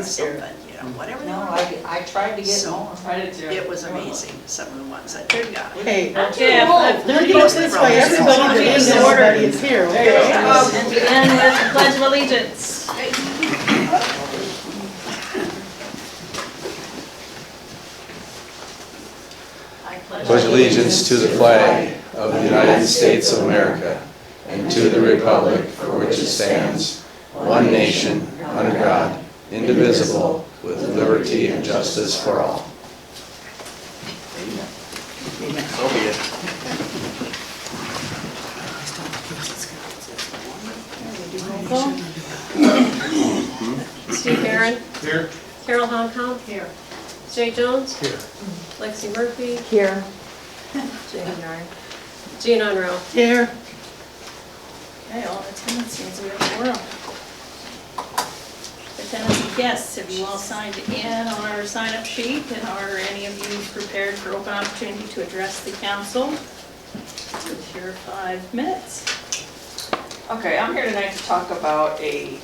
something, you know, whatever they No, wanted. I tried to get So- more. I did too. It was amazing, some of the ones that they got. Okay, Okay, let me go this way, everybody that is everybody is here, okay? and begin with the Pledge of Allegiance. I Pledge allegiance to the flag of the United States of America and to the republic for which it stands, one nation, under God, indivisible, with liberty and justice for all. So be it. Steve Barron, Here. Carol Hongcom. Here. Jay Jones. Here. Lexi Murphy. Here. Jean Unruh. Here, Okay, all attendance seems to be in order. Attendance and guests, have you all signed in on our sign-up sheet? And are any of you prepared for open opportunity to address the council? With your 5 minutes. Okay, I'm here tonight to talk about a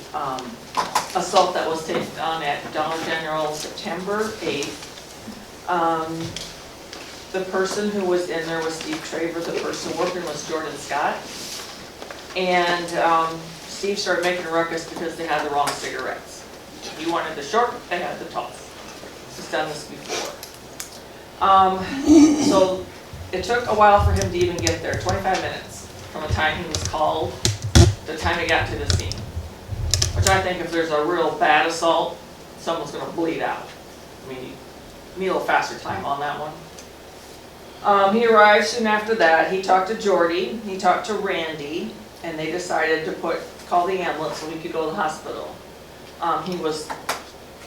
assault that was taken on at Dollar General September 8th. The person who was in there was Steve Traver, the person working was Jordan Scott. And Steve started making a ruckus because they had the wrong cigarettes. He wanted the short, they had the tall. He's done this before. So it took a while for him to even get there, 25 minutes from the time he was called to the time he got to the scene. Which I think if there's a real bad assault, someone's gonna bleed out. I mean, you need a little faster time on that one. He arrived soon after that. He talked to Jordy, he talked to Randy, and they decided to call the ambulance so he could go to the hospital. He was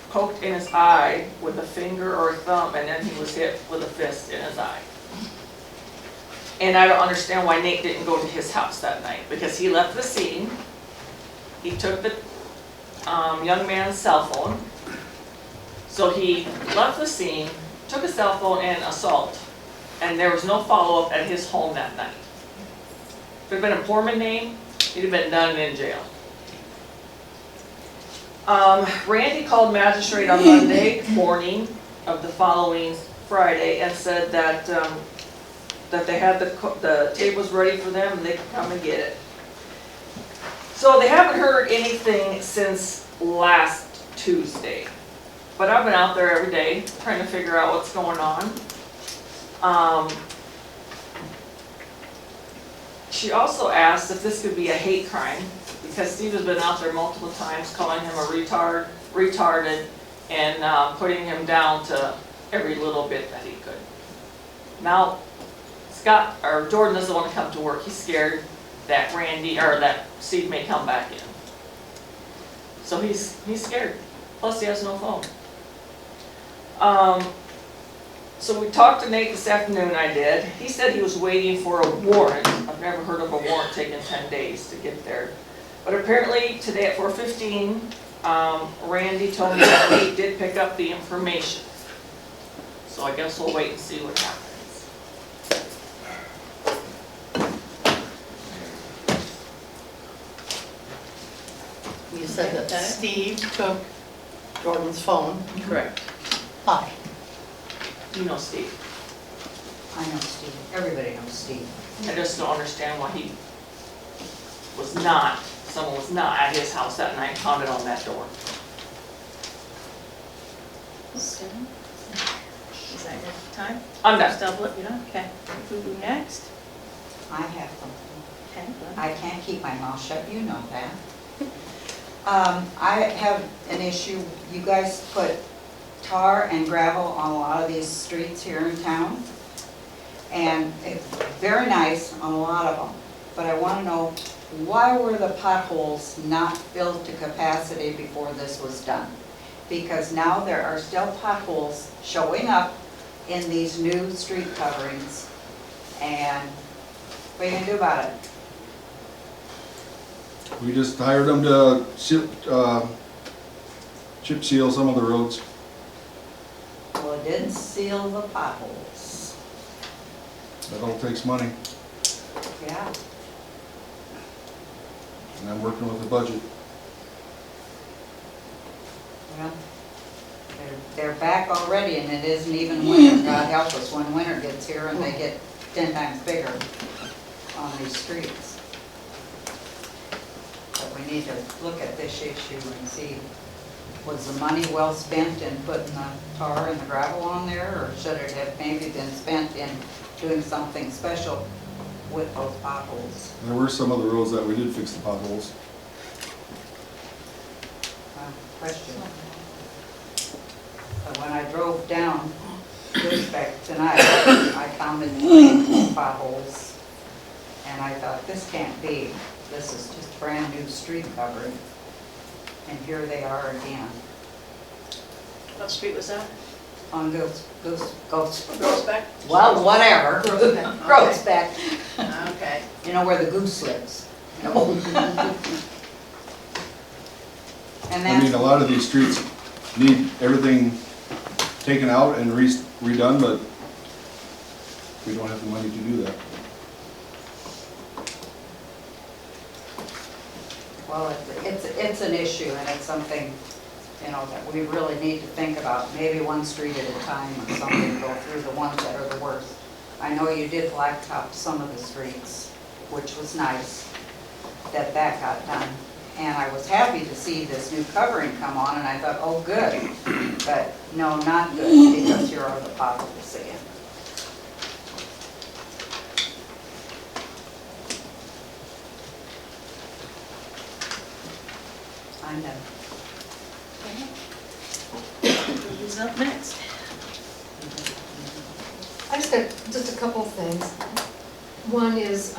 poked in his eye with a finger or a thumb, and then he was hit with a fist in his eye. And I don't understand why Nate didn't go to his house that night, because he left the scene. He took the young man's cell phone. So he left the scene, took a cell phone and assault, and there was no follow-up at his home that night. If it had been a Poorman name, he'd have been done and in jail. Randy called magistrate on Monday morning of the following Friday and said that that they had the tables ready for them and they could come and get it. So they haven't heard anything since last Tuesday. But I've been out there every day trying to figure out what's going on. She also asked if this could be a hate crime, because Steve has been out there multiple times calling him a retarded, and putting him down to every little bit that he could. Now, Jordan doesn't want to come to work. He's scared that that Steve may come back in. So he's scared. Plus he has no phone. So we talked to Nate this afternoon, I did. He said he was waiting for a warrant. I've never heard of a warrant taking 10 days to get there. But apparently today at 4:15, Randy told me that Nate did pick up the information. So I guess we'll wait and see what happens. you said that Steve took Jordan's phone. Correct. Why? You know Steve. I know Steve, everybody knows Steve. I just don't understand why someone was not at his house that night, pounded on that door. Seven. Is that your time? I'm done. Just double it, you know? Okay. Who do next? I have something. Okay, go ahead. I can't keep my mouth shut, you know that. I have an issue. You guys put tar and gravel on a lot of these streets here in town. And it's very nice on a lot of them. But I want to know, why were the potholes not filled to capacity before this was done? Because now there are still potholes showing up in these new street coverings. And what are you going to do about it? We just hired them to chip seal some of the roads. Well, it didn't seal the potholes. That all takes money, Yeah. and I'm working with the budget. Well, They're back already, and it isn't even winter. God help us when winter gets here and they get 10 times bigger on these streets. But we need to look at this issue and see, was the money well spent in putting the tar and the gravel on there, or should it have maybe been spent in doing something special with those potholes? There were some of the roads that we did fix the potholes. Question. But when I drove down Sept tonight, I counted 3 potholes, and I thought, this can't be. This is just brand new street covering. And here they are again, What street was that? on Goats, Groesbeck? well, whatever, Groesbeck. Okay. You know where the goose lives. And I mean, that's, a lot of these streets need everything taken out and redone, but we don't have the money to do that. well, it's an issue, and it's something, you know, that we really need to think about. Maybe one street at a time or something, go through the ones that are the worst. I know you did blacktop some of the streets, which was nice, that got done. And I was happy to see this new covering come on, and I thought, oh, good. But no, not good, because here are the potholes again. I'm done. Who's up next? I just got just a couple of things. One is,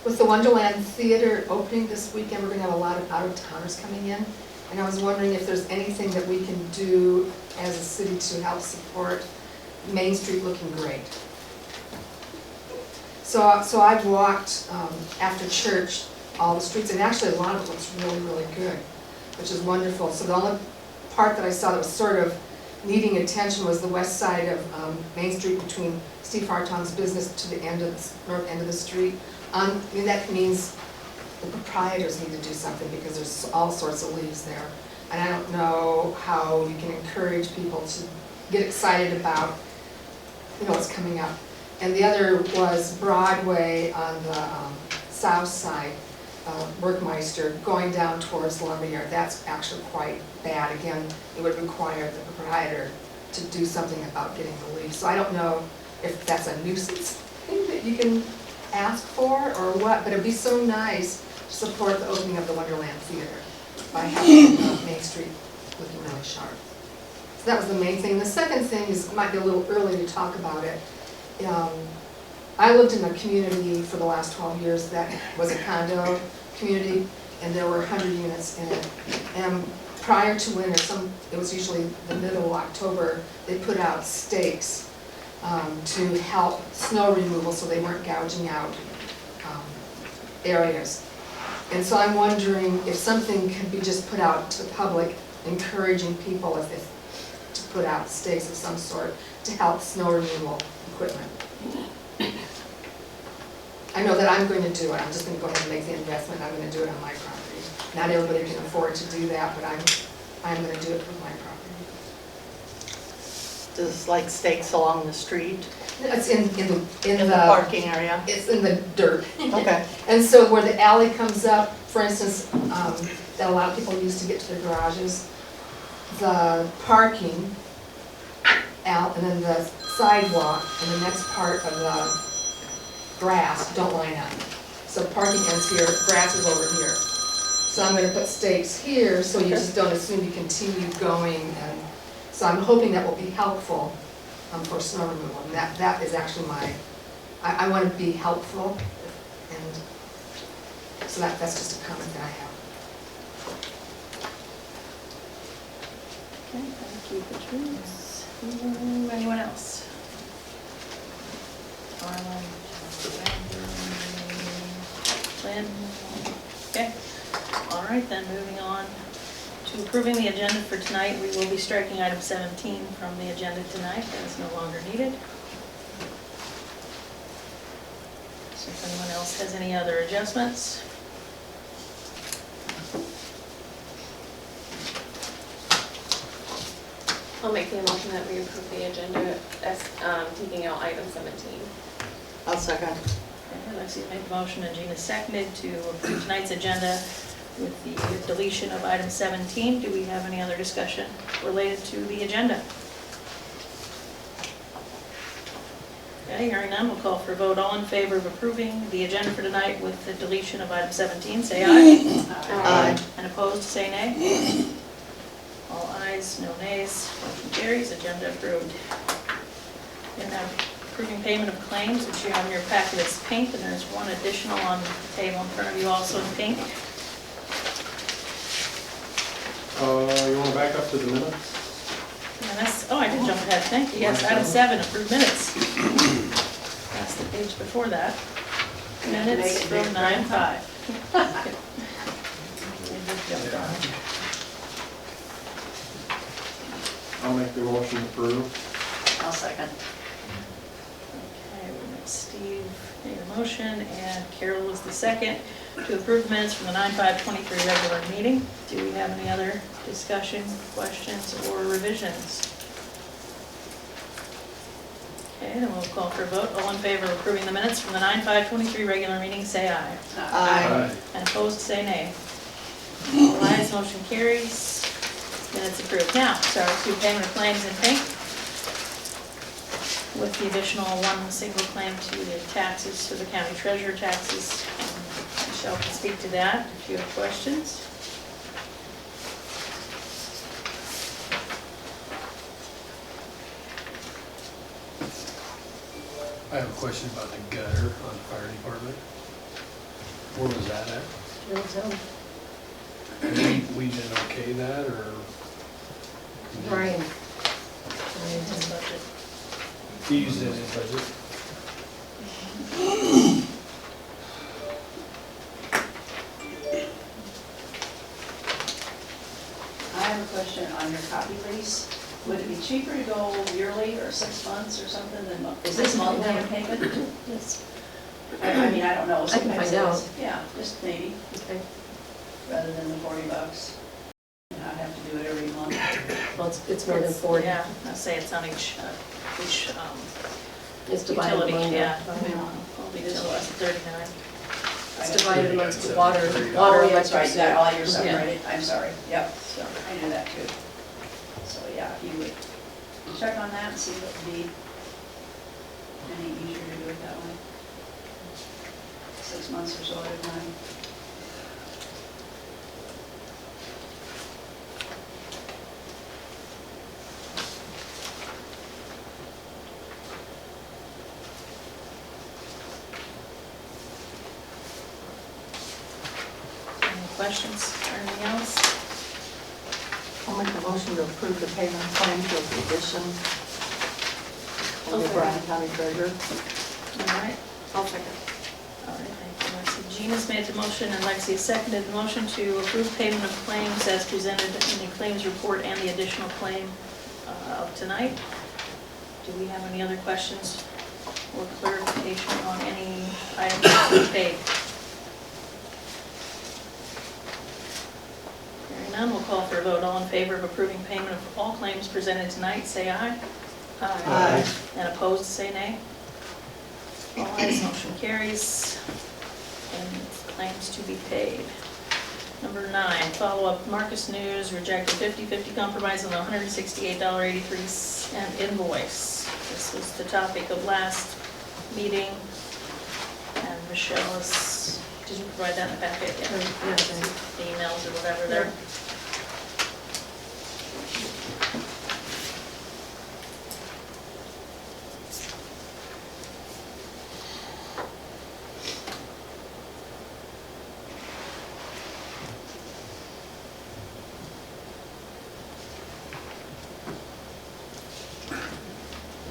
with the Wonderland Theater opening this weekend, we're gonna have a lot of out-of-towners coming in. And I was wondering if there's anything that we can do as a city to help support Main Street looking great. So I've walked, after church, all the streets, and actually a lot of it looks really, really good, which is wonderful. So the only part that I saw that was sort of needing attention was the west side of Main Street between Steve Hartong's business to the end of the north end of the street. I mean, that means the proprietors need to do something because there's all sorts of leaves there. And I don't know how you can encourage people to get excited about, you know, what's coming up. And the other was Broadway on the south side, Workmeister, going down towards Lumberyard. That's actually quite bad. Again, it would require the proprietor to do something about getting the leaves. So I don't know if that's a nuisance thing that you can ask for or what, but it'd be so nice to support the opening of the Wonderland Theater by having Main Street looking really sharp. So that was the main thing. The second thing is, it might be a little early to talk about it. I lived in a community for the last 12 years that was a condo community, and there were 100 units in it. And prior to winter, it was usually the middle of October, they put out stakes to help snow removal so they weren't gouging out areas. And so I'm wondering if something can be just put out to the public, encouraging people to put out stakes of some sort to help snow removal equipment. I know that I'm going to do it. I'm just going to go ahead and make the investment. I'm going to do it on my property. Not everybody can afford to do that, but I'm going to do it with my property. Just like stakes along the street, It's in in the parking area? It's in the dirt. Okay. And so where the alley comes up, for instance, that a lot of people use to get to their garages, the parking out, and then the sidewalk and the next part of the grass don't line up. So parking ends here, grass is over here. So I'm going to put stakes here so you just don't assume you continue going. And so I'm hoping that will be helpful for snow removal. And that is actually I want to be helpful. And so that's just a comment that I have. Okay, thank you, Patrice. Anyone else? Arlen, Lynn? Okay, all right then, moving on to approving the agenda for tonight. We will be striking item 17 from the agenda tonight, that is no longer needed. So if anyone else has any other adjustments? I'll make the motion that we approve the agenda as, taking out item 17. I'll second. Okay, Lexi made the motion and Gina seconded to approve tonight's agenda with the deletion of item 17. Do we have any other discussion related to the agenda? Okay, hearing none, we'll call for a vote. All in favor of approving the agenda for tonight with the deletion of item 17, say aye. Aye. And opposed, say nay. All ayes, no nays, motion carries, agenda approved. And now approving payment of claims, which you have in your packet is pink, and there's one additional on the table in front of you also in pink. You want to back up to the minutes? And that's, oh, I did jump ahead, thank you, yes, item 7, approved minutes. That's the page before that. Minutes from 9/5. I'll make the motion to approve. I'll second. Okay, we have Steve made a motion and Carol was the second to approve minutes from the 9/5/23 regular meeting. Do we have any other discussion, questions, or revisions? Okay, then we'll call for a vote. All in favor of approving the minutes from the 9/5/23 regular meeting, say aye. Aye. And opposed, say nay. All ayes, motion carries. Minutes approved. Now, sorry, to payment of claims in pink with the additional one single claim to the taxes, to the county treasurer taxes. Michelle can speak to that if you have questions. I have a question about the gutter on the fire department. Where was that at? We didn't okay that, or? Brian. His budget. He used it in his budget. I have a question on your copy lease. Would it be cheaper to go yearly or 6 months or something than, is this monthly payment? Yes. I mean, I don't know. I can Sometimes find it is. Yeah, just maybe, Okay. rather than the $40. And I'd have to do it every month. Well, it's more than 40. Yeah, I'll say it's on each It's divided utility, among the. yeah. All the utilities, 39. It's divided amongst the water, Oh, yeah, that's right, electric, that, all your Yeah. separated, I'm sorry, yep, so I knew that too. So, yeah, if you would check on that and see if it would be any easier to do it that way. 6 months or so at a time. Any questions or anything else? I'll make a motion to approve the payment claims with the addition of the Okay. Bryan County Treasurer. All right. I'll second. All right, thank you, Lexi. Gina's made the motion and Lexi seconded the motion to approve payment of claims as presented in the claims report and the additional claim of tonight. Do we have any other questions or clarification on any items that we paid? Hearing none, we'll call for a vote. All in favor of approving payment of all claims presented tonight, say aye. Aye. And opposed, say nay. All ayes, motion carries. And claims to be paid. Number 9, follow-up Marcus News rejected 50/50 compromise on the $168.83 invoice. This was the topic of last meeting. And Michelle is, did you provide that in the packet? Yeah. Yeah. The emails or whatever there.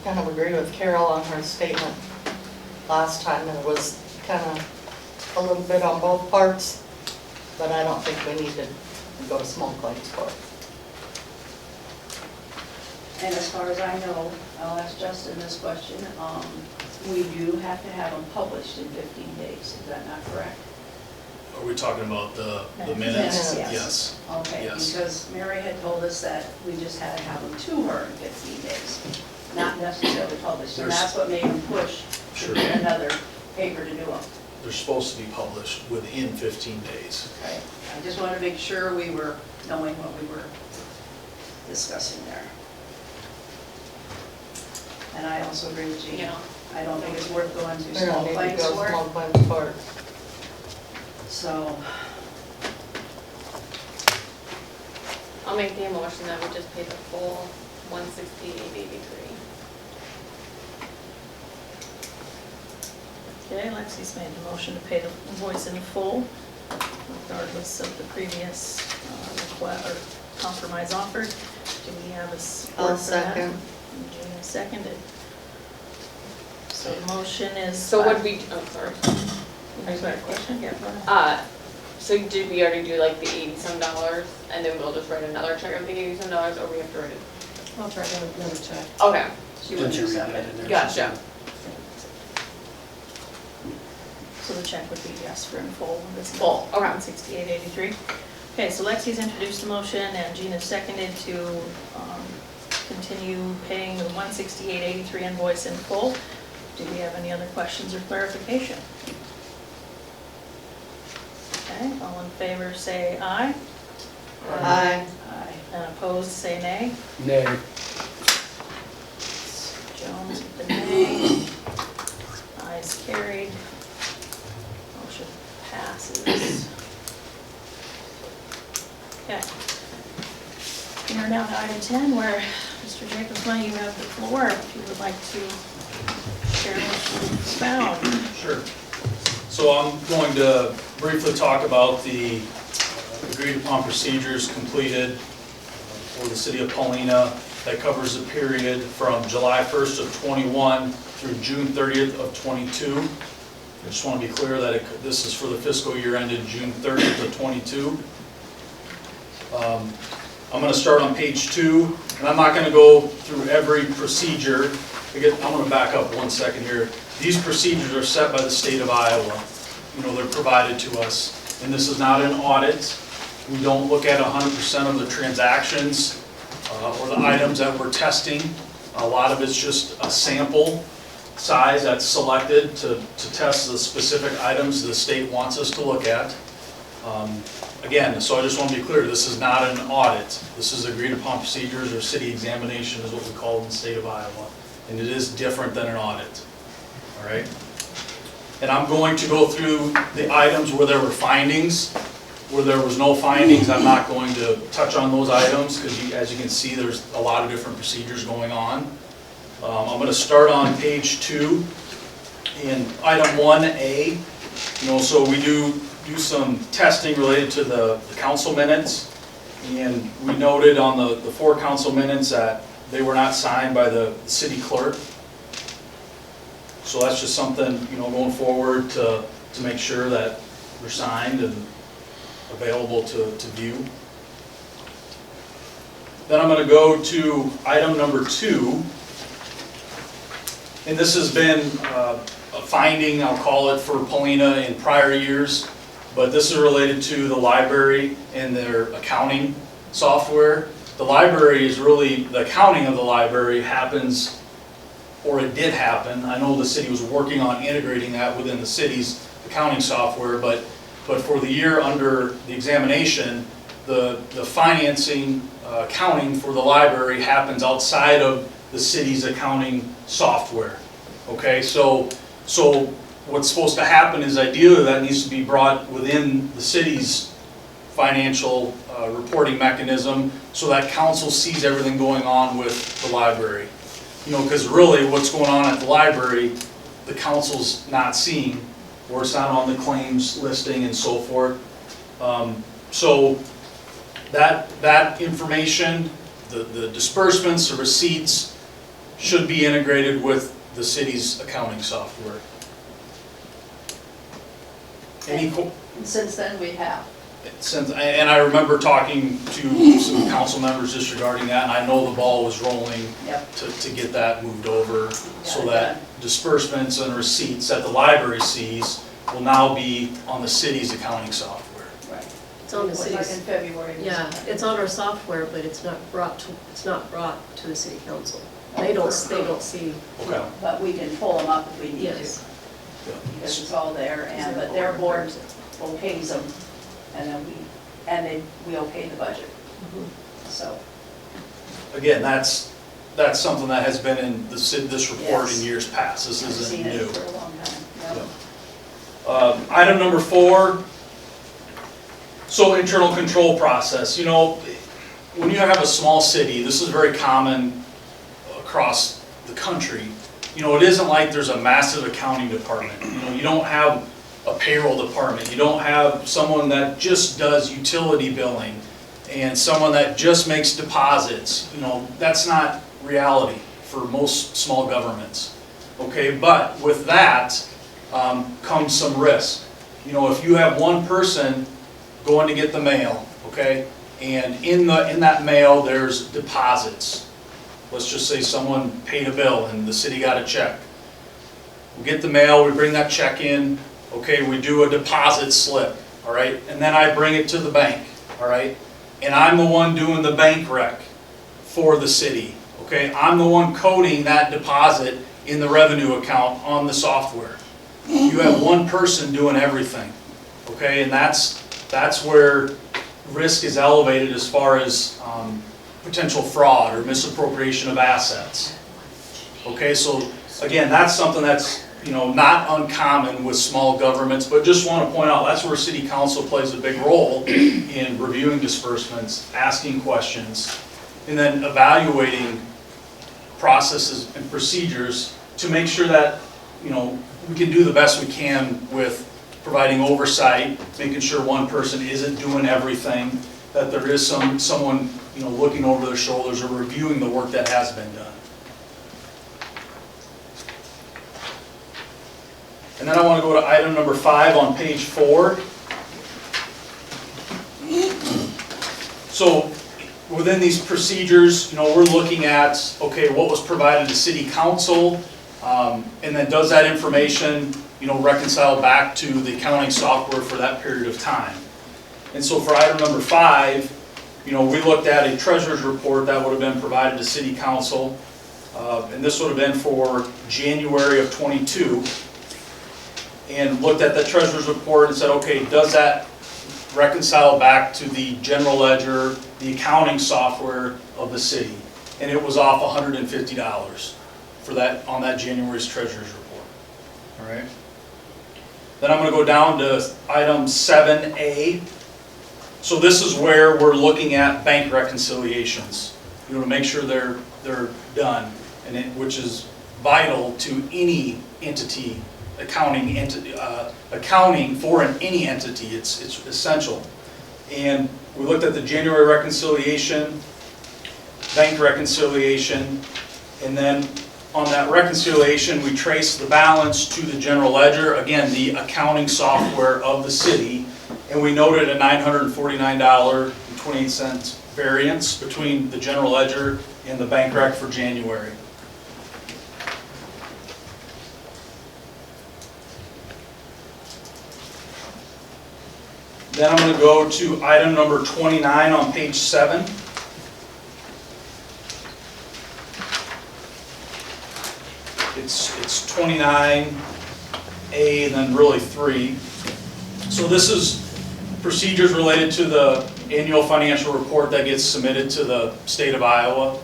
Kind of agree with Carol on her statement last time, and it was kind of a little bit on both parts, but I don't think we need to go to small claims court. And as far as I know, I'll ask Justin this question, we do have to have them published in 15 days, is that not correct? Are we talking about the Minutes. minutes? Yes. Yes. Okay, Yes. because Mary had told us that we just had to have them to her in 15 days, not necessarily published. And There's- that's what made them push to Sure. get another paper to do them. They're supposed to be published within 15 days. Okay, I just wanted to make sure we were knowing what we were discussing there. And I also agree with Jean. Yeah. I don't think it's worth going to We small don't need to claims go for it, small claims court. so, I'll make the motion that we just pay the full 168.83. Okay, Lexi's made the motion to pay the invoice in full, regardless of the previous request or compromise offered. Do we have a support I'll for that? second. Gina seconded. So the motion is. So would we, oh, sorry. Is that a question? Yeah, go ahead. So did we already do like the $80-some, and then we'll just write another check of the $80-some, or we have to write it? I'll try to another check. Okay, She wouldn't Didn't you read accept that it. in there? gotcha. So the check would be yes for in full. This is Full, okay. 168.83. Okay, so Lexi's introduced the motion and Gina seconded to continue paying the 168.83 invoice in full. Do we have any other questions or clarification? Okay, all in favor say aye. Aye. Aye. And opposed say nay. Nay. Jones with the nay. Ayes carried. Motion passes. Okay. We are now to item 10, where Mr. Jacobs, you have the floor if you would like to share what you found. Sure. So I'm going to briefly talk about the agreed upon procedures completed for the city of Paullina that covers the period from July 1st of '21 through June 30th of '22. I just want to be clear that this is for the fiscal year ended June 30th of '22. I'm going to start on page 2, and I'm not going to go through every procedure. I'm going to back up one second here. These procedures are set by the state of Iowa. You know, they're provided to us, and this is not an audit. We don't look at 100% of the transactions or the items that we're testing. A lot of it's just a sample size that's selected to test the specific items the state wants us to look at. Again, so I just want to be clear, this is not an audit. This is agreed upon procedures, or city examination is what we call it in the state of Iowa. And it is different than an audit, all right? And I'm going to go through the items where there were findings. Where there was no findings, I'm not going to touch on those items, because as you can see, there's a lot of different procedures going on. I'm going to start on page 2 in item 1A. You know, so we do some testing related to the council minutes, and we noted on the 4 council minutes that they were not signed by the city clerk. So that's just something, you know, going forward to make sure that they're signed and available to view. Then I'm going to go to item number 2, and this has been a finding, I'll call it, for Paullina in prior years, but this is related to the library and their accounting software. The library is really, the accounting of the library happens, or it did happen. I know the city was working on integrating that within the city's accounting software, but for the year under the examination, the financing, accounting for the library happens outside of the city's accounting software. Okay, so what's supposed to happen is ideally that needs to be brought within the city's financial reporting mechanism so that council sees everything going on with the library. You know, because really what's going on at the library, the council's not seeing, or it's not on the claims listing and so forth. So that information, the disbursements, the receipts, should be integrated with the city's accounting software. And since then, we have. And I remember talking to some council members just regarding that, and I know the ball was rolling Yep. to get that moved over so Got it that done. disbursements and receipts that the library sees will now be on the city's accounting software. It's on the It was like in city's, February. yeah, it's on our software, but it's not brought to the city council. They don't see, Okay. But we can pull them up if we need to, yes. because it's all there, and, but their board okays them, and then we okay the budget, Mhm. so. Again, that's something that has been in this report Yes. in years past. This I've isn't seen it new. for a long time, yep. Item number 4, so internal control process. You know, when you have a small city, this is very common across the country. You know, it isn't like there's a massive accounting department. You know, you don't have a payroll department. You don't have someone that just does utility billing and someone that just makes deposits. You know, that's not reality for most small governments. Okay, but with that comes some risk. You know, if you have one person going to get the mail, okay, and in that mail there's deposits. Let's just say someone paid a bill and the city got a check. We get the mail, we bring that check in, okay, we do a deposit slip, all right, and then I bring it to the bank, all right, and I'm the one doing the bank rec for the city, okay, I'm the one coding that deposit in the revenue account on the software. You have one person doing everything, okay, and that's where risk is elevated as far as potential fraud or misappropriation of assets. Okay, so again, that's something that's, you know, not uncommon with small governments, but just want to point out that's where city council plays a big role in reviewing disbursements, asking questions, and then evaluating processes and procedures to make sure that, you know, we can do the best we can with providing oversight, making sure one person isn't doing everything, that there is someone, you know, looking over their shoulders or reviewing the work that has been done. And then I want to go to item number 5 on page 4. So within these procedures, you know, we're looking at, okay, what was provided to city council, and then does that information, you know, reconcile back to the accounting software for that period of time. And so for item number 5, you know, we looked at a treasurer's report that would have been provided to city council, and this would have been for January of '22, and looked at the treasurer's report and said, okay, does that reconcile back to the general ledger, the accounting software of the city? And it was off $150 for that, on that January's treasurer's report. All right. Then I'm going to go down to item 7A. So this is where we're looking at bank reconciliations, you know, to make sure they're done, and which is vital to any entity, accounting for any entity. It's essential. And we looked at the January reconciliation, bank reconciliation, and then on that reconciliation we traced the balance to the general ledger, again the accounting software of the city, and we noted a $949.28 variance between the general ledger and the bank rec for January. Then I'm going to go to item number 29 on page 7. It's 29A and then really 3. So this is procedures related to the annual financial report that gets submitted to the state of Iowa.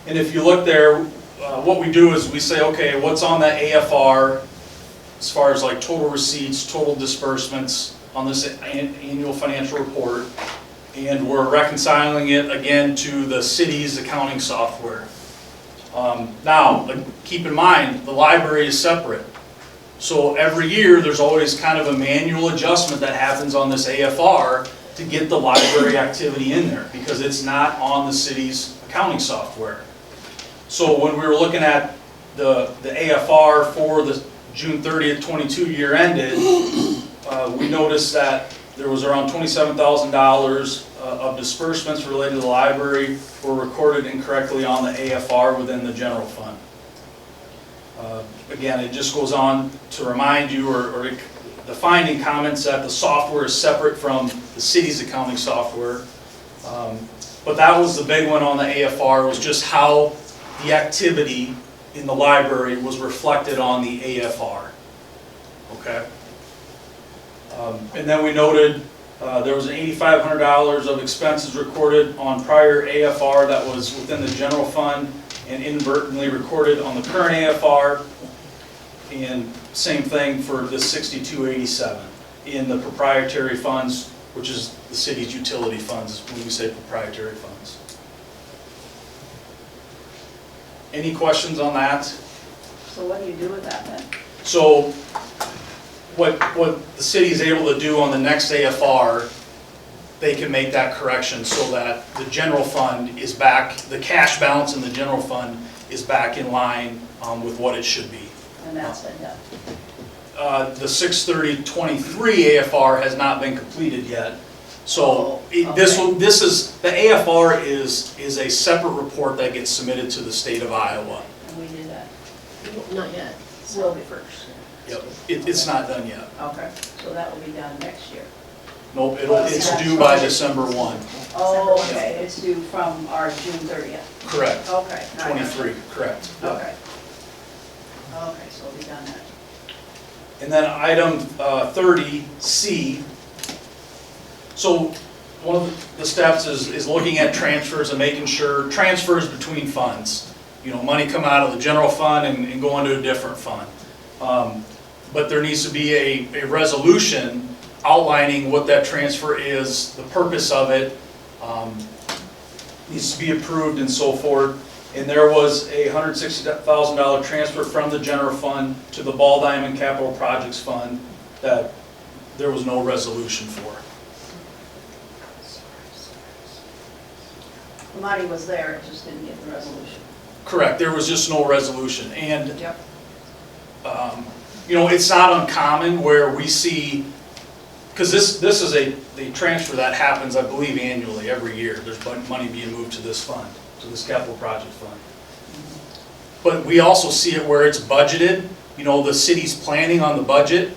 And if you look there, what we do is we say, okay, what's on that AFR as far as like total receipts, total disbursements on this annual financial report, and we're reconciling it again to the city's accounting software. Now, keep in mind, the library is separate. So every year, there's always kind of a manual adjustment that happens on this AFR to get the library activity in there, because it's not on the city's accounting software. So when we were looking at the AFR for the June 30th, 22 year ended, we noticed that there was around $27,000 of disbursements related to the library were recorded incorrectly on the AFR within the general fund. Again, it just goes on to remind you, or the finding comments that the software is separate from the city's accounting software. But that was the big one on the AFR, was just how the activity in the library was reflected on the AFR. Okay? And then we noted there was $8,500 of expenses recorded on prior AFR that was within the general fund and inadvertently recorded on the current AFR. And same thing for the 6287 in the proprietary funds, which is the city's utility funds when we say proprietary funds. Any questions on that? So what do you do with that then? So what the city is able to do on the next AFR, they can make that correction so that the general fund is back, the cash balance in the general fund is back in line with what it should be. And that's been done. The 6/30/23 AFR has not been completed yet. So this is, the AFR is a separate report that gets submitted to the state of Iowa. And we did that. Not yet. Will be first. Yep, it's not done yet. Okay, so that will be done next year. Nope, it's due by December 1. Oh, okay, it's due from our June 30th. Correct. Okay. now I got you. 23, correct. Yep. Okay. Okay, so we'll be done then. And then item 30C. So one of the steps is looking at transfers and making sure transfers between funds. You know, money come out of the general fund and go into a different fund. But there needs to be a resolution outlining what that transfer is, the purpose of it, needs to be approved and so forth. And there was a $160,000 transfer from the general fund to the Ball Diamond Capital Projects Fund that there was no resolution for. The money was there, it just didn't get the resolution. Correct, there was just no resolution. And Yep. you know, it's not uncommon where we see, because this is a transfer that happens, I believe, annually, every year. There's money being moved to this fund, to this capital project fund. But we also see it where it's budgeted. You know, the city's planning on the budget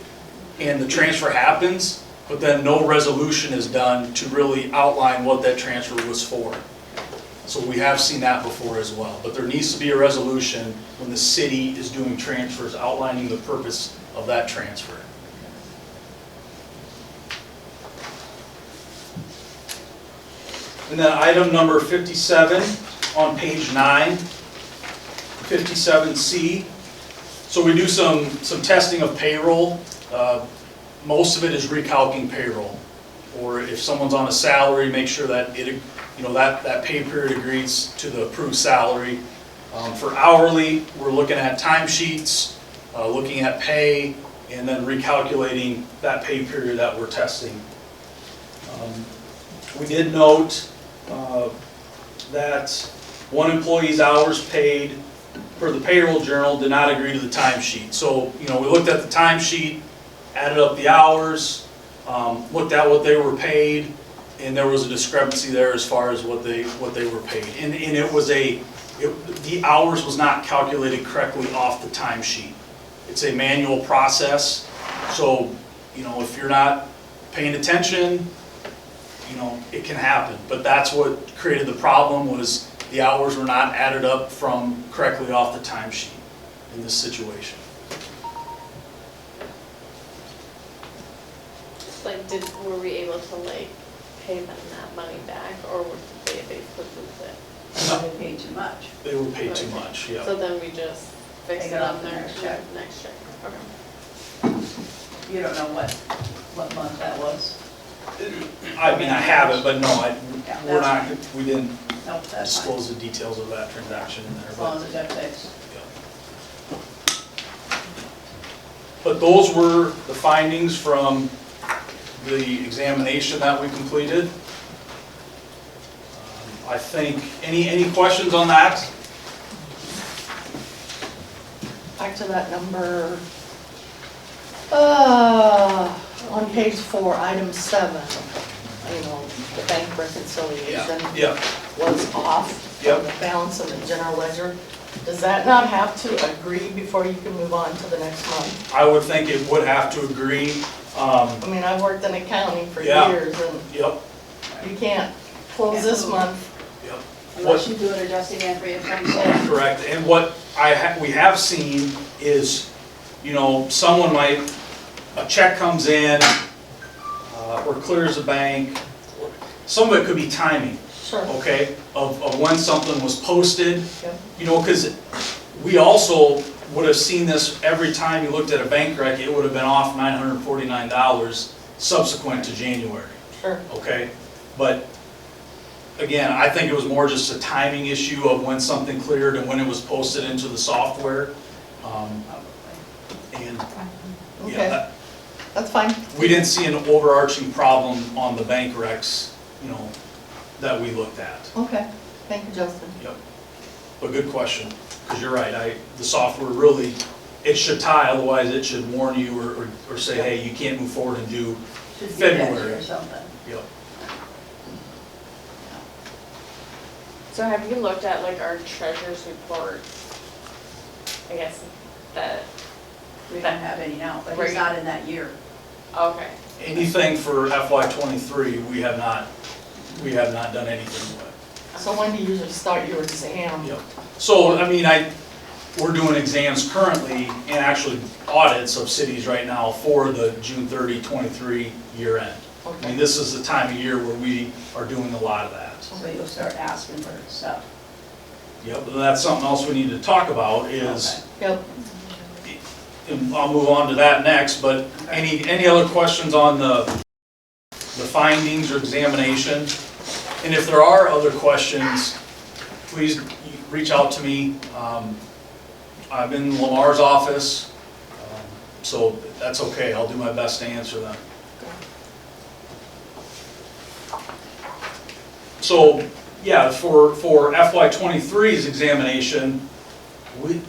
and the transfer happens, but then no resolution is done to really outline what that transfer was for. So we have seen that before as well. But there needs to be a resolution when the city is doing transfers outlining the purpose of that transfer. And then item number 57 on page 9, 57C. So we do some testing of payroll. Most of it is recalculating payroll. Or if someone's on a salary, make sure that that pay period agrees to the approved salary. For hourly, we're looking at timesheets, looking at pay, and then recalculating that pay period that we're testing. We did note that one employee's hours paid for the payroll journal did not agree to the timesheet. So, we looked at the timesheet, added up the hours, looked at what they were paid, and there was a discrepancy there as far as what they were paid. And it was the hours was not calculated correctly off the timesheet. It's a manual process, so, if you're not paying attention, it can happen. But that's what created the problem, was the hours were not added up from correctly off the timesheet in this situation. Were we able to pay them that money back, or did they basically lose it? They paid too much. They were paid too much, yeah. So then we just fix Take it it up off the there next check. Next check, okay. You don't know what month that was? I mean, I have it, but no, Yeah, we didn't Nope, that's fine. disclose the details of that transaction in there. As long as it got fixed. But those were the findings from the examination that we completed. I think, any questions on that? Back to that number, on page 4, item 7, the bank reconciliation Yeah, was off Yep. from the balance in the general ledger. Does that not have to agree before you can move on to the next month? I would think it would have to agree. I mean, I've worked in accounting for Yeah. years, and Yep, you can't close this month. yep. Unless you do it adjusting in for your 27. Correct, and what we have seen is, you know, someone might, a check comes in, or clears the bank. Some of it could be timing, Sure. okay, of when something was posted. Yep. You know, because we also would have seen this every time you looked at a bank rec, it would have been off $949 subsequent to January, Sure. okay? But again, I think it was more just a timing issue of when something cleared and when it was posted into the software. And, Okay. yeah, That's fine. we didn't see an overarching problem on the bank recs, you know, that we looked at. Okay, thank you, Justin. Yep. But good question, because you're right, the software really, it should tie, otherwise it should warn you or say, hey, you can't move forward and do, Should be February. Or something. yep. So have you looked at like our treasurer's report? I guess that, We don't have any now, but Right. he's not in that year. okay. Anything for FY '23, we have not done anything with. So when do you usually start your exam? Yep. So, I mean, we're doing exams currently and actually audits of cities right now for the June 30, 23 year end. I mean, Okay. this is the time of year where we are doing a lot of that. So you'll start asking for stuff. Yep, and that's something else we need to talk about is, Yep. and I'll move on to that next, but any other questions on the findings or examination? And if there are other questions, please reach out to me. I'm in Lamar's office, so that's okay, I'll do my best to answer them. So, yeah, for FY '23's examination, the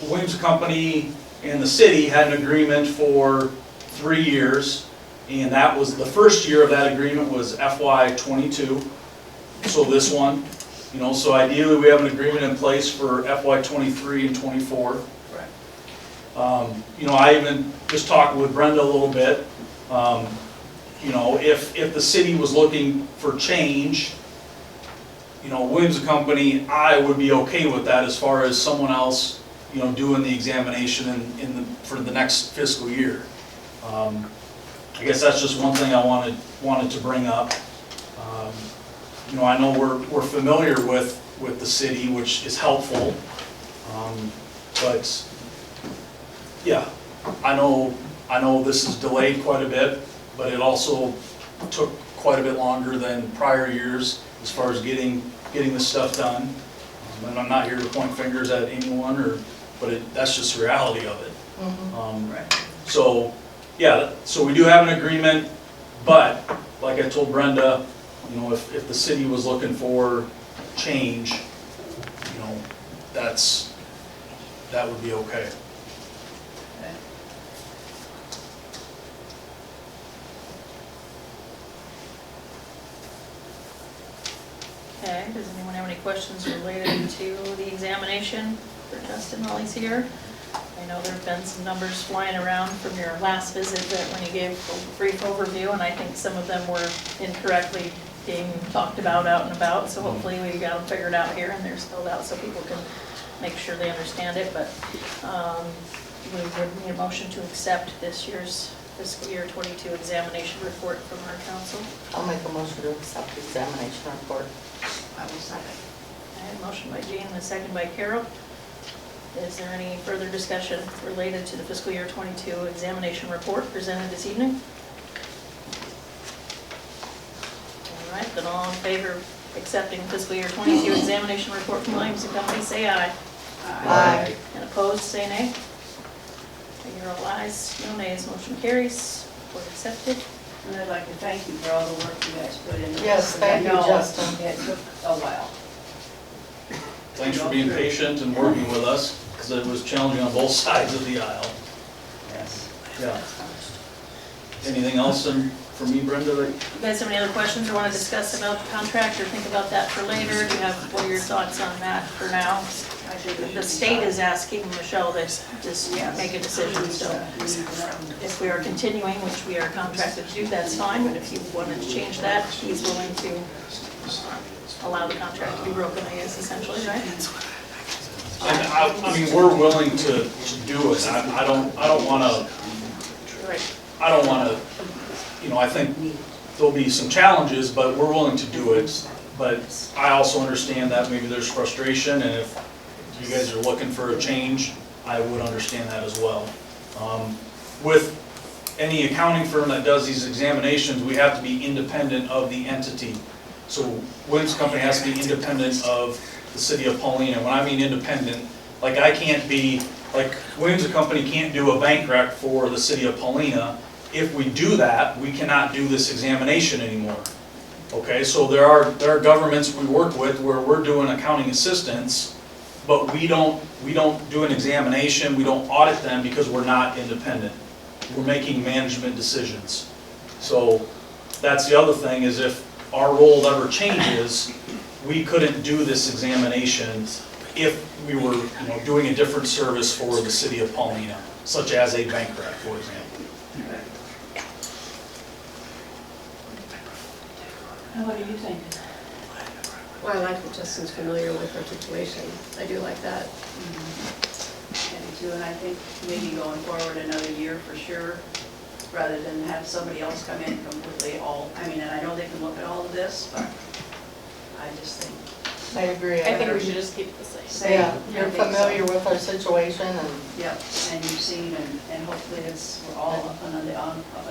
Williams Company and the city had an agreement for 3 years, and that was, the first year of that agreement was FY '22, so this one. You know, so ideally, we have an agreement in place for FY '23 and '24. Right. You know, I even just talked with Brenda a little bit. You know, if the city was looking for change, you know, Williams and Company, I would be okay with that as far as someone else, you know, doing the examination for the next fiscal year. I guess that's just one thing I wanted to bring up. You know, I know we're familiar with the city, which is helpful. But yeah, I know this is delayed quite a bit, but it also took quite a bit longer than prior years as far as getting this stuff done. And I'm not here to point fingers at anyone, but that's just the reality of it. Right. So, yeah, so we do have an agreement, but like I told Brenda, you know, if the city was looking for change, you know, that would be okay. Okay. Okay, does anyone have any questions related to the examination for Justin while he's here? I know there've been some numbers flying around from your last visit that when you gave a brief overview, and I think some of them were incorrectly being talked about out and about, so hopefully we got them figured out here and they're spelled out so people can make sure they understand it, but we would need a motion to accept this year's fiscal year 22 examination report from our council. I'll make a motion to accept the examination report. I will second. Okay, motion by Jean and a second by Carol. Is there any further discussion related to the fiscal year 22 examination report presented this evening? All right, then all in favor of accepting fiscal year 22 examination report from Williams & Company, say aye. Aye. And opposed, say nay. Your all ayes, no nays, motion carries. Report accepted. And I'd like to thank you for all the work you guys put into this. Yes, thank you, I know Justin. it took a while. Thanks for being patient and working with us, because it was challenging on both sides of the aisle. Yes. Yeah. Anything else in for me, Brenda, that You guys have any other questions or want to discuss about the contract or think about that for later? Do you have, what are your thoughts on that for now? I think we should The state decide. is asking Michelle to just make a decision, so if we are continuing, which we are contracted to do, that's fine, but if you wanted to change that, he's willing to allow the contract to be broken, I guess, essentially, right? And I mean, we're willing to do it. I don't wanna, you know, I think there'll be some challenges, but we're willing to do it. But I also understand that maybe there's frustration, and if you guys are looking for a change, I would understand that as well. With any accounting firm that does these examinations, we have to be independent of the entity. So Williams Company has to be independent of the city of Paullina. When I mean independent, like I can't be, like Williams Company can't do a bank rec for the city of Paullina. If we do that, we cannot do this examination anymore. Okay, so there are governments we work with where we're doing accounting assistance, but we don't do an examination, we don't audit them because we're not independent. We're making management decisions. So that's the other thing, is if our role ever changes, we couldn't do this examination if we were, you know, doing a different service for the city of Paullina, such as a bank rec, for example. What do you think? Well, I like that Justin's familiar with our situation. I do like that. I do too, and I think maybe going forward another year for sure, rather than have somebody else come in completely I mean, and I know they can look at all of this, but I just think. I agree. I think we should just keep it the same. Same. Yeah, I you're think so. familiar with our situation and Yep, and you've seen, and hopefully we're all up and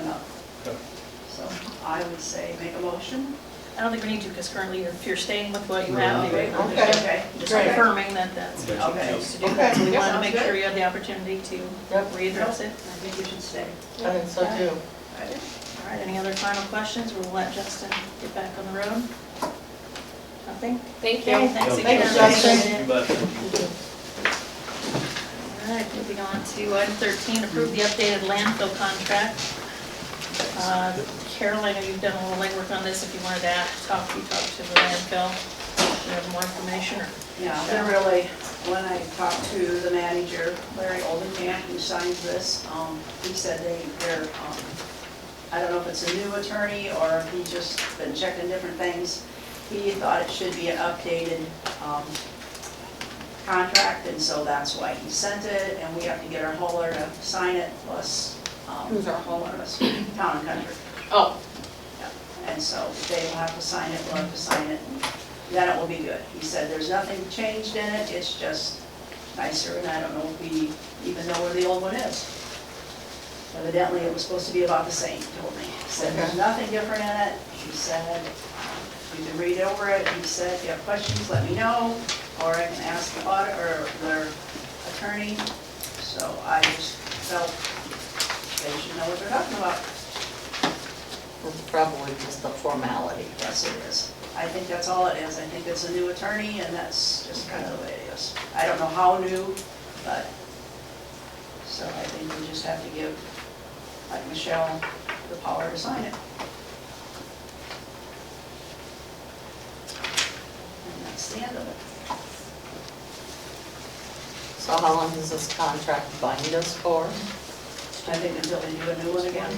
up. Yep. So I would say make a motion. I don't think we need to, because currently if you're staying with what you have, Okay. you're Okay. just Great. confirming that that's what you Okay. chose to do. Okay. So we wanted to Sounds make good. sure you had the opportunity to Yep. readdress it. I think we should stay. I think so too. All right, any other final questions? We'll let Justin get back on the road. Nothing? Thank Okay, you. thanks Thank again. you, Justin. You bet. All right, moving on to item 13, approve the updated landfill contract. Carol, I know you've done a little legwork on this. If you wanted to talk to the landfill, you have more information or? Yeah, they're really, when I talked to the manager, Larry Oldenkamp, who signs this, he said they're, I don't know if it's a new attorney or if he's just been checking different things. He thought it should be an updated contract, and so that's why he sent it, and we have to get our hauler to sign it, plus. Who's our hauler? Town and Country. Oh, And so they will have to sign it, we'll have to sign it, and then it will be good. He said there's nothing changed in it, it's just nicer, and I don't know if we even know where the old one is. Evidently, it was supposed to be about the same, he told me. He said there's nothing different in it. He said, you can read over it. He said, if you have questions, let me know, or I can ask the audit or their attorney. So I just felt they should know what they're talking about. It's probably just a formality. Yes, it is. I think that's all it is. I think it's a new attorney, and that's just kind of the way it is. I don't know how new, but, so I think we just have to give, like Michelle, the power to sign it. And that's the end of it. So how long does this contract bind us for? I think until they do a new one again.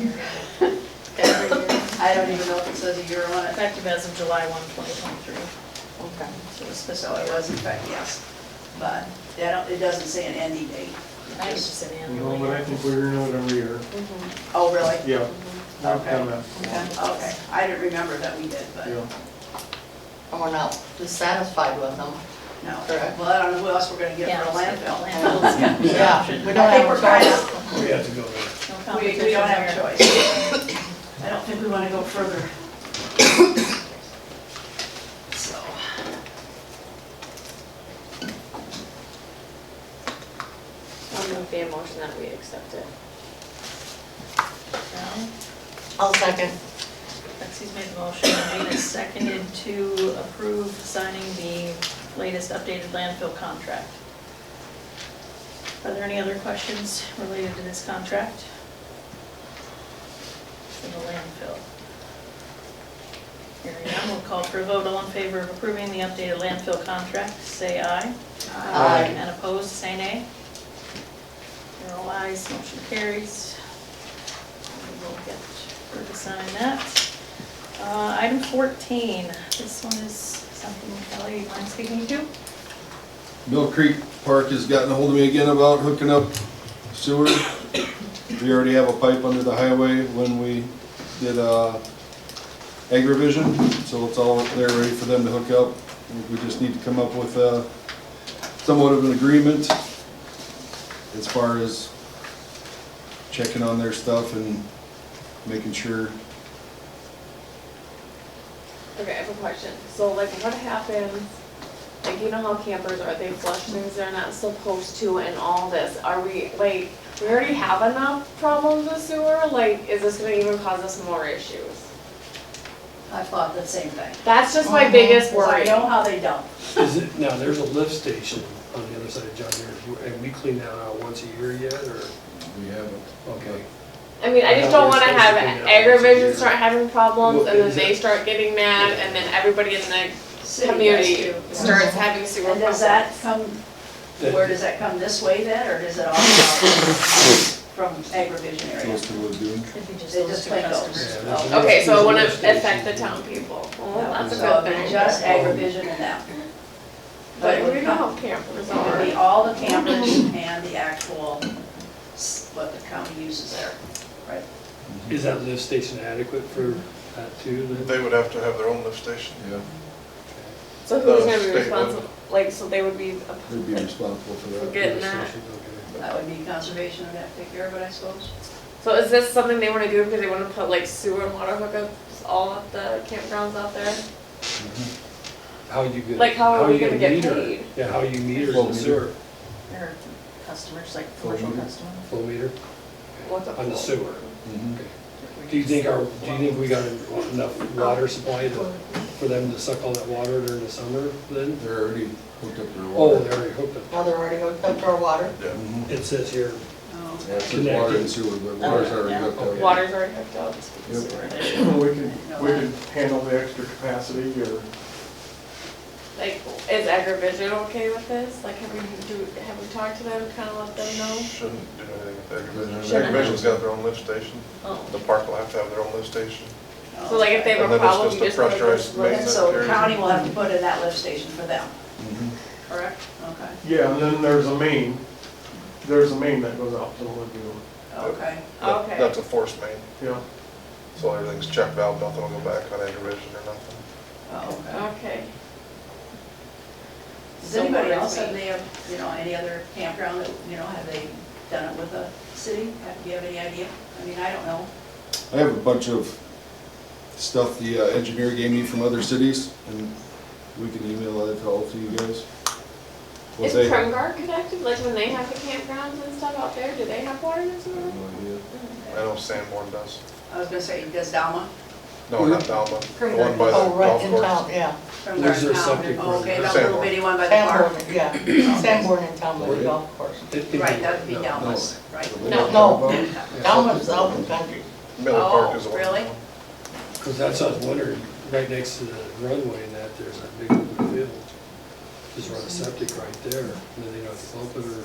Every year, I don't even know if it says a year on it. effective as of July 1, 2023. Okay. So it's So it was in fact, yes. But it doesn't say an ending date. I used to say No, annually. but I think we're gonna know it every year. Oh, really? Yeah. Okay. Kinda, Okay. I didn't remember that we did, but yeah. And we're not dissatisfied with them. no. Correct. Well, I don't know who else we're gonna get for a landfill. Landfill's got the Yeah, option. we I don't think have we're a kind choice. of, We have to go there. No we don't have a competition choice. I don't think we wanna go further. So. I'm gonna be a motion that we accept it. there. I'll second. Lexi's made the motion, and Gina seconded to approve signing the latest updated landfill contract. Are there any other questions related to this contract? For the landfill? Hearing none, we'll call for a vote. All in favor of approving the updated landfill contract, say aye. Aye. And opposed, say nay. 0 ayes, motion carries. We will get her to sign that. Item 14, this one is something, Kelly, you mind speaking to? Mill Creek Park has gotten a hold of me again about hooking up sewer. We already have a pipe under the highway when we did agrivision, so it's all there ready for them to hook up. We just need to come up with somewhat of an agreement as far as checking on their stuff and making sure. Okay, I have a question. So like what happens, like you know how campers are, they flush things they're not supposed to and all this. Are we, like, we already have enough problems with sewer? Like, is this gonna even cause us more issues? I thought the same thing. That's just my biggest 'Cause I worry. know how they dump. Is it, now, there's a lift station on the other side of John Deere. Have we cleaned that out once a year yet, or? We haven't. Okay. I mean, I just don't wanna have agrivision start having problems and then they start getting mad and then everybody in the City community has to. starts having sewer And problems. does that come, where does that come this way then, or does it all come from agrivision area? Close to Lagoon. Could be just They those just two play those. customers. Yeah, there's Okay, so it wouldn't lift station. affect the town people. Well, that's a So good it'd be thing. just agrivision and them. But But it we would know come, how campers it would be are. all the campers and the actual, what the county uses there, right? Is that lift station adequate for that too? then? They would have to have their own lift station. Yeah, So who's gonna be State would. responsible? Like, so they would be, they'd be responsible for For that. getting Lift that. station, okay. That would be conservation would have to take care of it, I suppose. so is this something they wanna do because they wanna put like sewer and water hookups all at the campgrounds out there? How you get? Like, how are we you gonna get meter? paid? Yeah, how you meter Flow the meter. sewer, There are customers, like Flow commercial meter. customers. flow meter, What's up? on the sewer. Mhm. Do you think we got enough water supply for them to suck all that water during the summer then? They're already hooked up their Oh, water. they're already hooked up. Now they're already hooked up to our water. Yeah. Mhm. It says here, Oh, Yeah, it says water and sewer, but water's already hooked up. Water's already hooked up. Yep. We could handle the extra capacity or. Like, is agrivision okay with this? Like, have we talked to them, kinda let them know? Shouldn't do anything with agrivision. Shouldn't. Agrivision's got their own lift station. Oh. The park will have to have their own lift station. So like, if they have And a then it's problem, just you a just put pressurized this main. lift. And so the county will have to put in that lift station for them, Mhm. correct? Okay, Yeah, and then there's a main that goes out to the lagoon, okay. Okay. That's a force main, yeah. so everything's checked valve, nothing will go back on agrivision or nothing. Oh, okay. Okay. Does anybody else have, any other campground that, have they done it with a city? Do you have any idea? I mean, I don't know. I have a bunch of stuff the engineer gave me from other cities, and we can email that all to you guys. What Is they- Premgar connected? Like, when they have the campgrounds and stuff out there, do they have water and I sewer? have no idea. I know Sanborn does. I was gonna say, does Dalma? No, not Dalma, the one by the Oh, right golf in course. town, yeah. From Where's their Garden Town? septic Oh, okay, run? that little Sanborn. bitty one by the park. Sanborn, yeah, Sanborn in town by the golf course. Right, that would be No. Dalma's, right? No. No, Yeah. Dalma's out in the country. Miller Park is the Oh, one. really? Because that's, I was wondering, right next to the runway and that, there's that big open field. Just run a septic right there, and then they don't have to pump it or,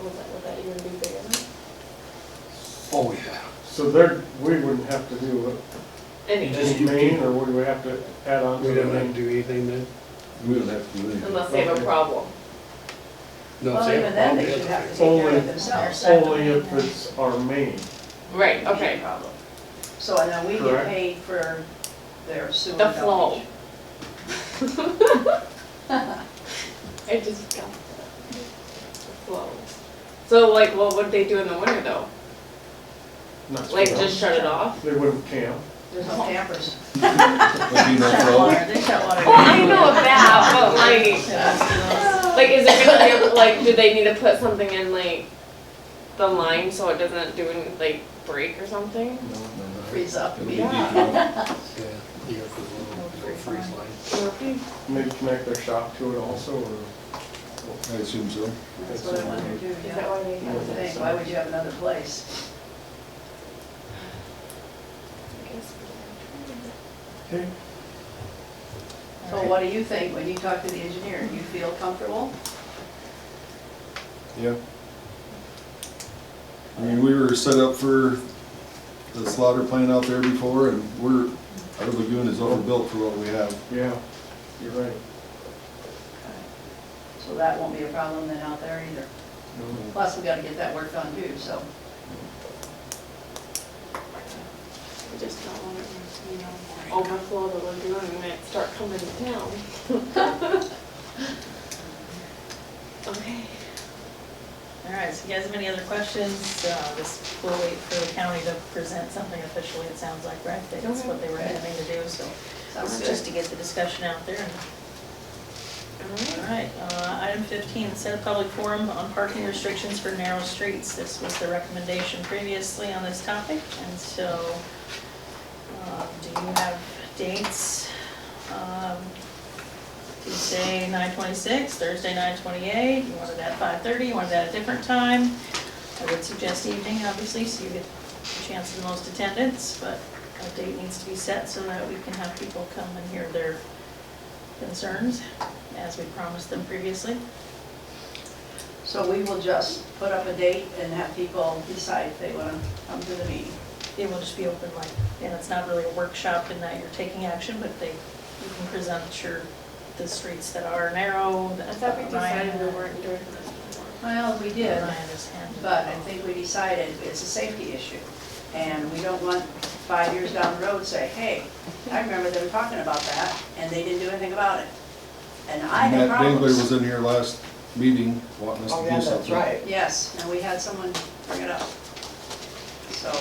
Would that even be big enough? oh, yeah. So we wouldn't have to do Anyway, any main, or would we have to add on to We the don't have to main? do anything then? We don't have to do anything. unless they have a problem. No, if Well, they have even a then, problem, they they should have have to to fix take it. care of it Only- themselves. Only if it's our main. Right, That'd be a okay. problem. So, and then we get Correct. paid for their sewer The dumpage. flow. I just got the flow. So like, what would they do in the winter though? Not Like, sure. just shut it off? They wouldn't camp. There's no campers. There'd be no Shut flow. water, they shut water. Well, I know of that, but like is there gonna be, like, do they need to put something in like the line so it doesn't do any, like, break or something? Freeze up. It'll be Yeah. deep enough. Yeah, you got the little freeze line. Maybe connect their shop to it also, or? I assume so. That's what I wanted to do, Is yeah. that why they I have would that? think, why would you have another place? I guess. Okay. So what do you think when you talk to the engineer? You feel comfortable? Yeah. I mean, we were set up for the slaughter plant out there before, and our lagoon is overbuilt for what we have. Yeah, you're right. So that won't be a problem then out there either. Plus, we gotta get that work done too, so. We just don't want it, you know, overflow the lagoon and it start coming down. Okay. All right, so you guys have any other questions? Just we'll wait for the county to present something officially, it sounds like, right? That's what they were intending to do, so Sounds just good. to get the discussion out there. All Alright. right, item 15, set a public forum on parking restrictions for narrow streets. This was the recommendation previously on this topic, and so do you have dates? Tuesday, 9/26, Thursday, 9/28, you want it at 5:30, you want it at a different time? I would suggest evening, obviously, so you get a chance of the most attendance, but a date needs to be set so that we can have people come and hear their concerns, as we promised them previously. So we will just put up a date and have people decide if they wanna come to the meeting. It will just be open like, and it's not really a workshop in that you're taking action, but you can present the streets that are narrow. I thought we decided we weren't doing this anymore. Well, we did, Ryan is handling but it. I think we decided it's a safety issue. And we don't want 5 years down the road say, hey, I remember them talking about that, and they didn't do anything about it. And I had Matt Dangler was problems. in here last meeting wanting us to Oh, do yeah, something. that's right. Yes, and we had someone bring it up. So,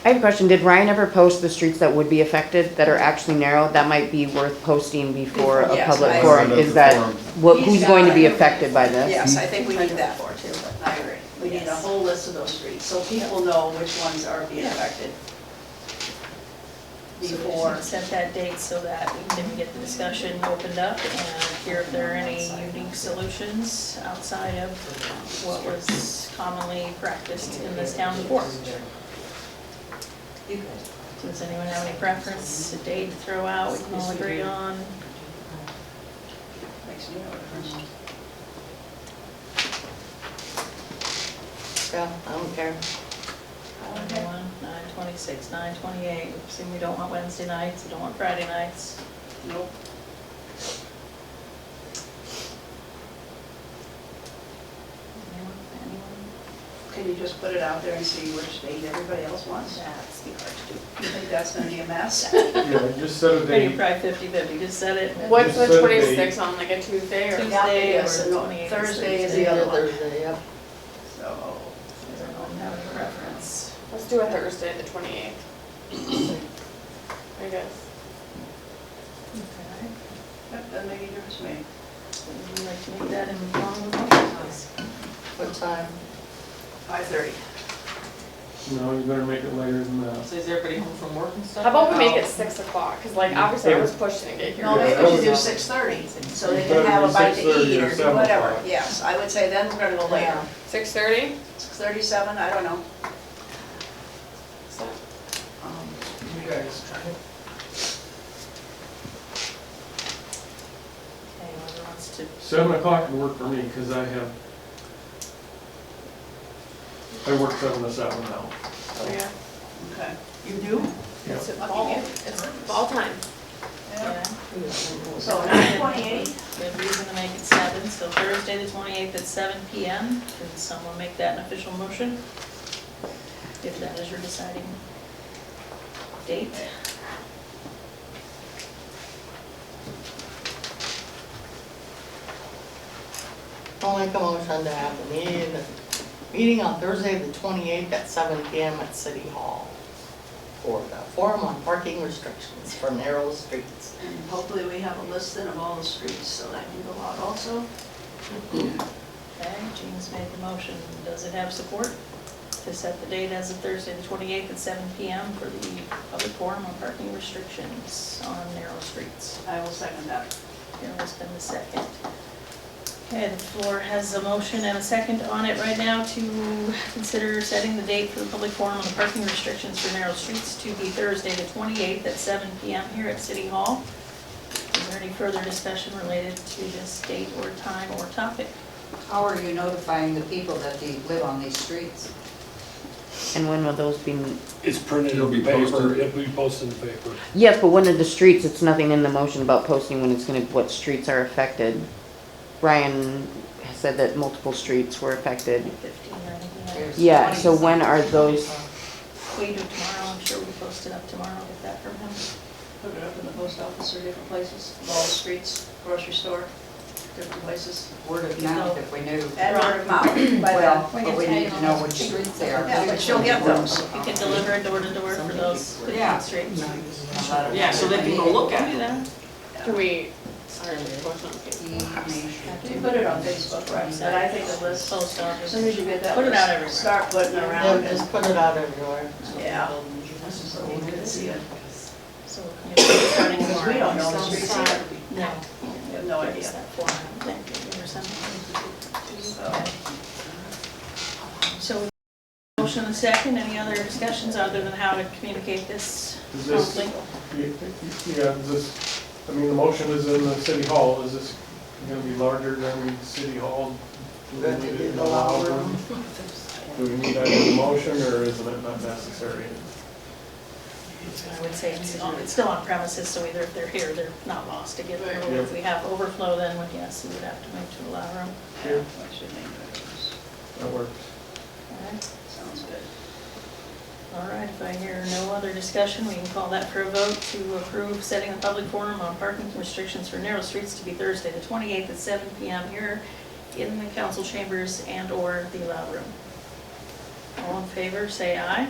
I have a question. Did Ryan ever post the streets that would be affected, that are actually narrow? That might be worth posting before a Yes, public I forum. agree. Is that, He's who's going to be got- affected by this? yes, I think we need that for too, but I agree. We need a whole list of those streets, so people know which ones are being affected. So we just Before, need to set that date so that we can get the discussion opened up and hear if there are any unique solutions outside of what was commonly practiced in this town before. Does anyone have any preference, a date to throw out we can all agree on? makes me no difference. Yeah, I don't care. 9/26, 9/28, assume we don't want Wednesday nights, we don't want Friday nights. Nope. Anyone? Can you just put it out there and see which date everybody else wants? That's be hard to do. You think that's gonna be a mess? Yeah, just set a Maybe date. probably 50/50, just set it. and- What's the Just set a date. 26th on, like a Tuesday or? Tuesday. Yes, or and no, 28th is Thursday is Thursday. the other one. Thursday, yep. So, I don't have any preference. Let's do a Thursday, the 28th. I guess. Okay. that doesn't make any difference to me. Would you like to make that in along with motion, please? What time? 5:30. No, you better make it later than that. So is everybody home from work and stuff? How about we make it 6 o'clock, cause like obviously I was pushing to get here. No, maybe we should do 6:30, so they can have a bite to 6:30 eat or or do 7 whatever. o'clock. Yes, I would say then we're gonna go later. 6:30? 6:37, I don't know. You guys. Okay, whoever wants to, 7 o'clock can work for me, because I work 7 to 7 now. Oh, yeah. Okay. You do? Yeah. It's fall, it's fall time. yeah, So 9:28, good reason to make it 7, so Thursday the 28th at 7 PM. Can someone make that an official motion? If that is your deciding date. I'll make a motion to have the meeting on Thursday, the 28th at 7 PM at City Hall for the forum on parking restrictions for narrow streets. and hopefully we have a list then of all the streets, so that can go out also. Okay, Jean's made the motion. Does it have support to set the date as of Thursday the 28th at 7 PM for the public forum on parking restrictions on narrow streets? I will second that. Carol's been the second. Okay, the floor has a motion and a second on it right now to consider setting the date for the public forum on the parking restrictions for narrow streets to be Thursday, the 28th at 7 PM here at City Hall. Is there any further discussion related to this date or time or topic? How are you notifying the people that they live on these streets? And when will those be? It's printed It'll in be the paper, posted. it'll be posted in the paper. Yes, but when are the streets, it's nothing in the motion about posting when it's gonna, what streets are affected. Brian has said that multiple streets were affected. 15, I think we have. There's Yeah, so when are those, We do tomorrow, I'm sure we post it up tomorrow, get that from him. Put it up in the post office or different places, all the streets, grocery store, different places. Word of mouth if we knew. And word of mouth, by Well, then. but we need to know which streets they are. Yeah, but she'll get those. You can deliver it door to door for those Yeah. 15 streets. Yeah, so they can go look Can at do it. that. Can we, sorry, question on You put it on Facebook, right, and I think it was, Post as office. soon as you get that. Put it out list, everywhere. Start putting it Yeah, around, and, just put it out everywhere. yeah. So we can see it. So maybe starting Because tomorrow. we don't know the streets either. No. We have no idea. It's that form, I think, or something. So, motion and a second, any other discussions other than how to communicate this Is this, promptly? yeah, is this, I mean, the motion is in the city hall, is this gonna be larger than the city hall? Do we need it in the loud room? Do we need that in the motion, or isn't it not necessary? I would say it's still on premises, so either if they're here, they're not lost to get through. If we have overflow, then yes, we would have to move to a loud room. Yeah, I should make those. That works. All right. Sounds good. All right, if I hear no other discussion, we can call that for a vote to approve setting a public forum on parking restrictions for narrow streets to be Thursday, the 28th at 7 PM here in the council chambers and/or the loud room. All in favor, say aye.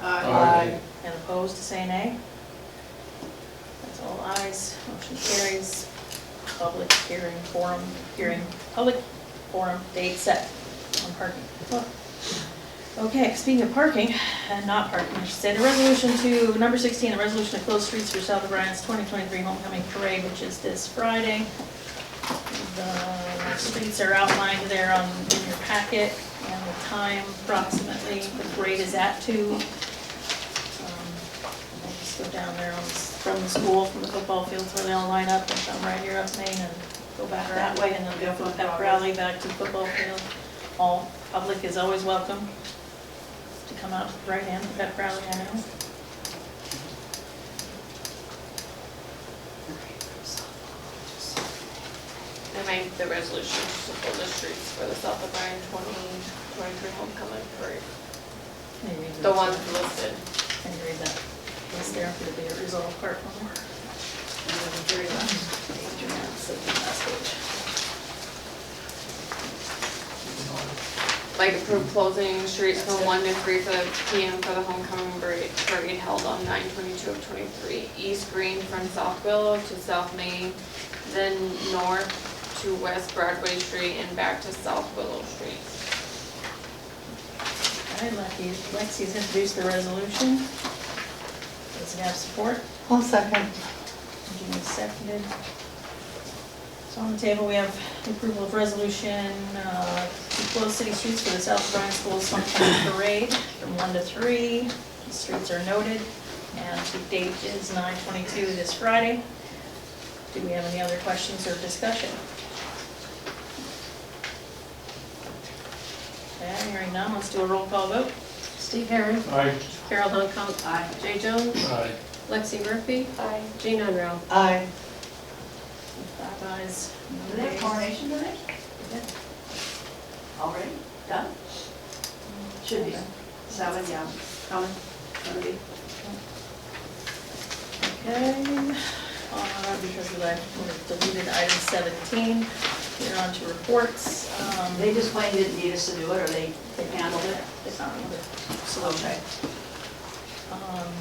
Aye. And opposed, say nay. That's all ayes, motion carries. Public hearing, public forum date set on parking. Oh. Okay, speaking of parking, and not parking, I should say, the resolution to, number 16, the resolution to close streets for South of Bryan's 2023 Homecoming Parade, which is this Friday. The streets are outlined there in your packet, and the time approximately the parade is at 2. We'll just go down there from the school, from the football fields where they all line up, and come right here up Main and go back that way, and then go from the pep rally back to the football field. All public is always welcome to come out to the parade and the pep rally, I know. I make the resolution to support the streets for the South of Bryan 2023 homecoming parade. Can you read The that? ones listed. Can you read that? Is there going to be a resolve part one more? And then the very last page, and that's the last page. Like approve closing streets from 1 to 3 PM for the homecoming parade held on 9/22 of 23. East Green from South Willow to South Main, then north to West Broadway Street and back to South Willow Street. All right, Lexi's introduced the resolution. Does it have support? I'll second. Jean seconded. So on the table, we have the approval of resolution to close city streets for the South Bryan Schools Homecoming Parade from 1 to 3. The streets are noted, and the date is 9/22 this Friday. Do we have any other questions or discussion? Okay, hearing none, let's do a roll call vote. Steve Herron, Aye. Carol Hunkell, Aye. Jay Jones, Aye. Lexi Murphy, Aye. Jean Enra. Aye. 5 ayes, Do no they have nays. coronation tonight? Already? Done? Should be. 7, yeah. Coming, gonna be. Okay, because we deleted item 17, we're on to reports. They just plain didn't need us to do it, or they handled it? They found another solution. Okay.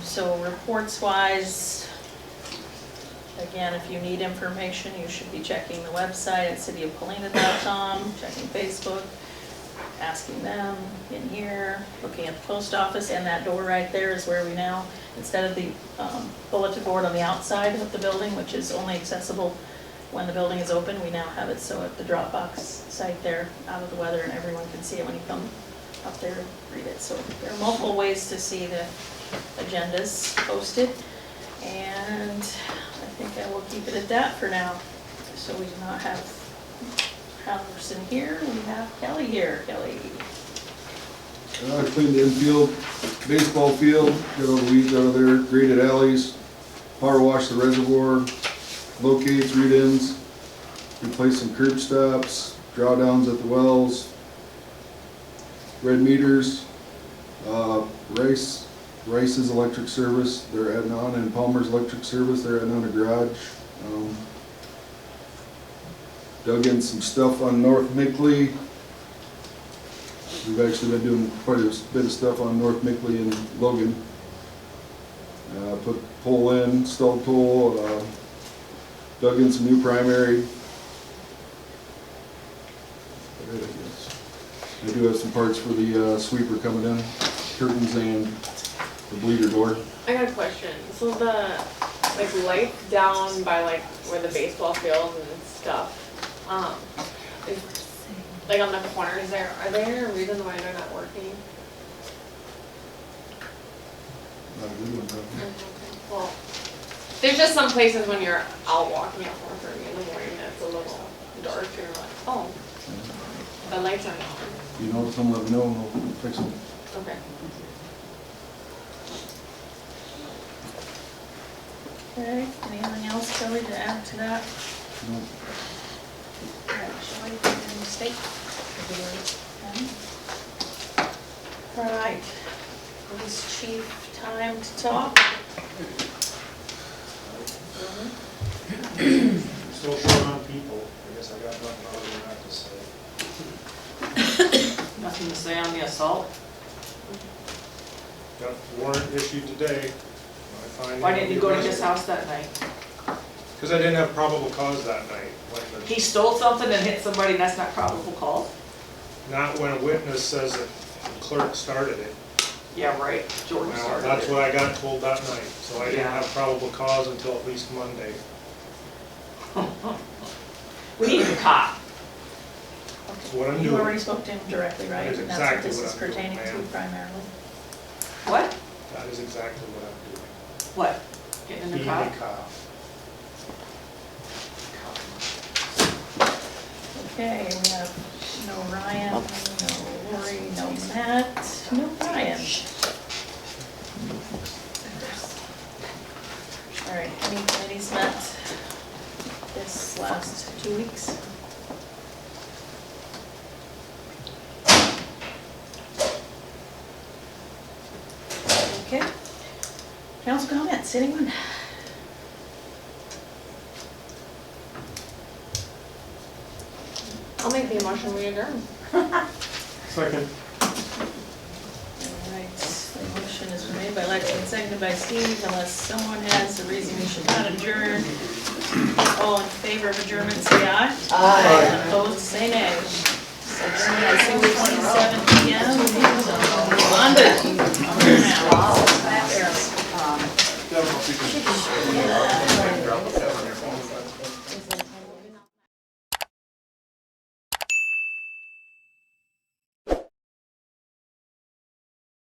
So reports wise, again, if you need information, you should be checking the website at cityofpaulina.com, checking Facebook, asking them in here, looking at the post office, and that door right there is where we now, instead of the bulletin board on the outside of the building, which is only accessible when the building is open, we now have it so at the Dropbox site there, out of the weather, and everyone can see it when you come up there and read it. So there are multiple ways to see the agendas posted. And I think I will keep it at that for now. So we do not have Halverson here, we have Kelly here. Kelly. I cleaned the infield, baseball field, got all the weeds out of there, graded alleys, power washed the reservoir, locates, read-ins, replaced some curb stops, drawdowns at the wells, red meters, Rice's electric service, they're adding on, and Palmer's electric service, they're adding on a garage. Dug in some stuff on North Mickley. We've actually been doing quite a bit of stuff on North Mickley and Logan. Put pole in, installed pole, dug in some new primary. I guess. I do have some parts for the sweeper coming in, curtains and the bleeder door. I got a question. So the, like, light down by, like, where the baseball field and stuff, is, like, on the corners there, are there a reason why they're not working? Not a good one, probably. Well, there's just some places when you're out walking at 4:30 in the morning that's a little dark, you're like, oh, the lights aren't on. You know, some let me know and we'll fix them. Okay. Okay, anything else, Kelly, to add to that? No. All right, shall I take any state? All right, police chief, time to talk. Still short on people, I guess I got nothing other than that to say. Nothing to say on the assault? Got warrant issued today. Why didn't you go to his house that night? Because I didn't have probable cause that night. He stole something and hit somebody, and that's not probable cause? Not when a witness says that the clerk started it. Yeah, right, Jordan Now, started that's it. what I got told that night, so I didn't Yeah. have probable cause until at least Monday. We need a cop. That's what I'm You doing. already spoke to him directly, right? That is And that's exactly what what this is I'm doing, pertaining to ma'am. primarily. What? That is exactly what I'm doing. What? Getting in the Being car? a cop. Okay, we have no Ryan, no Lori, no Matt, no Brian. All right, any committees met this last 2 weeks? Okay. Council comments, anyone? I'll make the motion, we adjourn. Second. All right, the motion is made by Lexi and seconded by Steve, unless someone has a reason we should not adjourn. All in favor of adjournment, say aye. Aye. Opposed, say nay. Adjournment at 6:27.